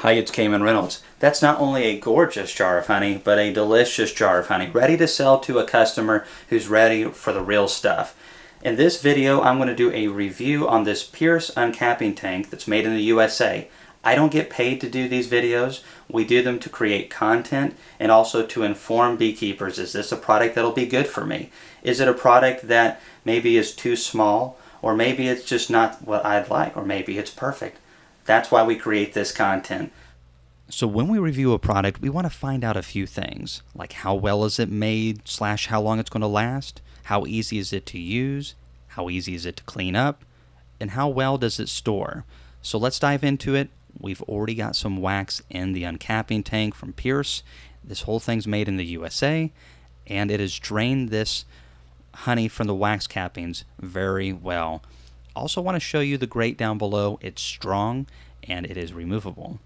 Hi, it's Kamon Reynolds. That's not only a gorgeous jar of honey, but a delicious jar of honey, ready to sell to a customer who's ready for the real stuff. In this video, I'm going to do a review on this Pierce uncapping tank that's made in the USA. I don't get paid to do these videos. We do them to create content and also to inform beekeepers. Is this a product that'll be good for me? Is it a product that maybe is too small? Or maybe it's just not what I'd like, or maybe it's perfect. That's why we create this content. So when we review a product, we want to find out a few things, like how well is it made / how long it's going to last, how easy is it to use, how easy is it to clean up, and how well does it store. So let's dive into it. We've already got some wax in the uncapping tank from Pierce. This whole thing's made in the USA, and it has drained this honey from the wax cappings very well. Also want to show you the grate down below. It's strong and it is removable.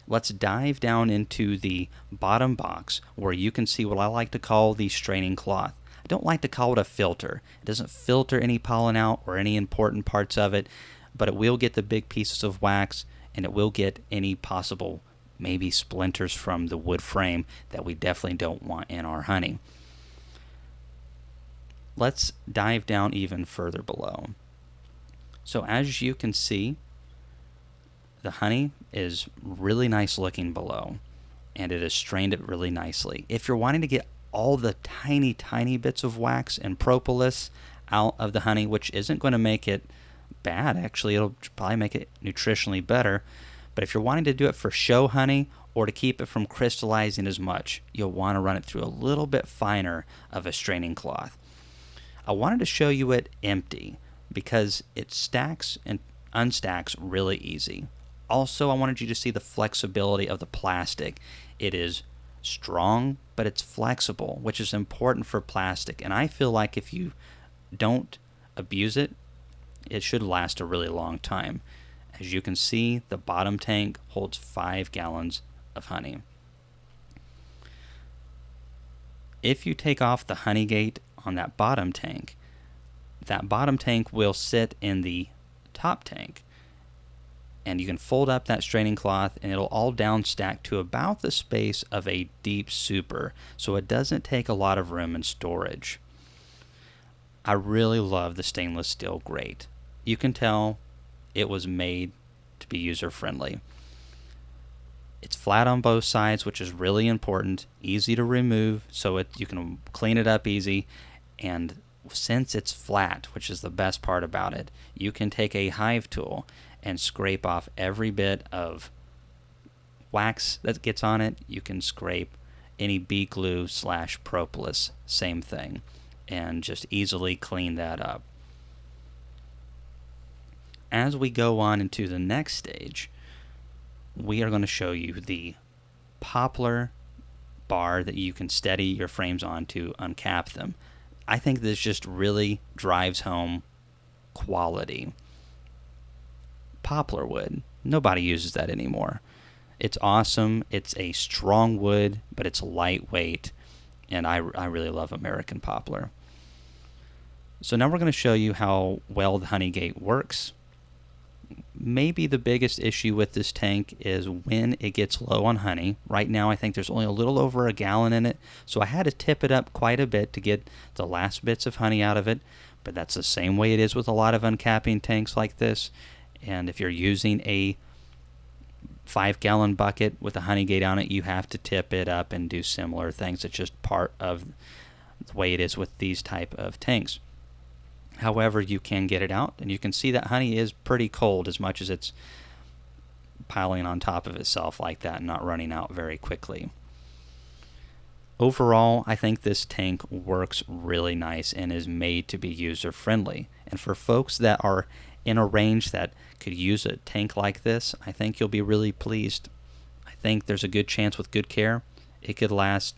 Let's dive down into the bottom box where you can see what I like to call the straining cloth. I don't like to call it a filter. It doesn't filter any pollen out or any important parts of it, but it will get the big pieces of wax and it will get any possible maybe splinters from the wood frame that we definitely don't want in our honey. Let's dive down even further below. So as you can see, the honey is really nice looking below, and it has strained it really nicely. If you're wanting to get all the tiny bits of wax and propolis out of the honey, which isn't going to make it bad, actually it'll probably make it nutritionally better, but if you're wanting to do it for show honey or to keep it from crystallizing as much, you'll want to run it through a little bit finer of a straining cloth. I wanted to show you it empty because it stacks and unstacks really easy. Also, I wanted you to see the flexibility of the plastic. It is strong, but it's flexible, which is important for plastic. And I feel like if you don't abuse it, it should last a really long time. As you can see, the bottom tank holds 5 gallons of honey. If you take off the honey gate on that bottom tank will sit in the top tank. And you can fold up that straining cloth and it'll all down stack to about the space of a deep super, so it doesn't take a lot of room in storage. I really love the stainless steel grate. You can tell it was made to be user friendly. It's flat on both sides, which is really important, easy to remove, so you can clean it up easy. And since it's flat, which is the best part about it, you can take a hive tool and scrape off every bit of wax that gets on it. You can scrape any bee glue / propolis, same thing, and just easily clean that up. As we go on into the next stage, we are going to show you the poplar bar that you can steady your frames on to uncap them. I think this just really drives home quality. Poplar wood. Nobody uses that anymore. It's awesome. It's a strong wood, but it's lightweight, and I really love American poplar. So now we're going to show you how well the honey gate works. Maybe the biggest issue with this tank is when it gets low on honey. Right now I think there's only a little over a gallon in it, so I had to tip it up quite a bit to get the last bits of honey out of it, but that's the same way it is with a lot of uncapping tanks like this. And if you're using a 5-gallon bucket with a honey gate on it, you have to tip it up and do similar things. It's just part of the way it is with these type of tanks. However, you can get it out, and you can see that honey is pretty cold as much as it's piling on top of itself like that and not running out very quickly. Overall, I think this tank works really nice and is made to be user friendly. And for folks that are in a range that could use a tank like this, I think you'll be really pleased. I think there's a good chance with good care it could last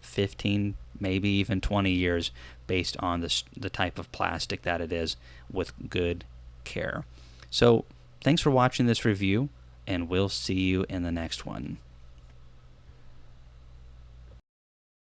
15, maybe even 20 years based on the type of plastic that it is with good care. So thanks for watching this review, and we'll see you in the next one.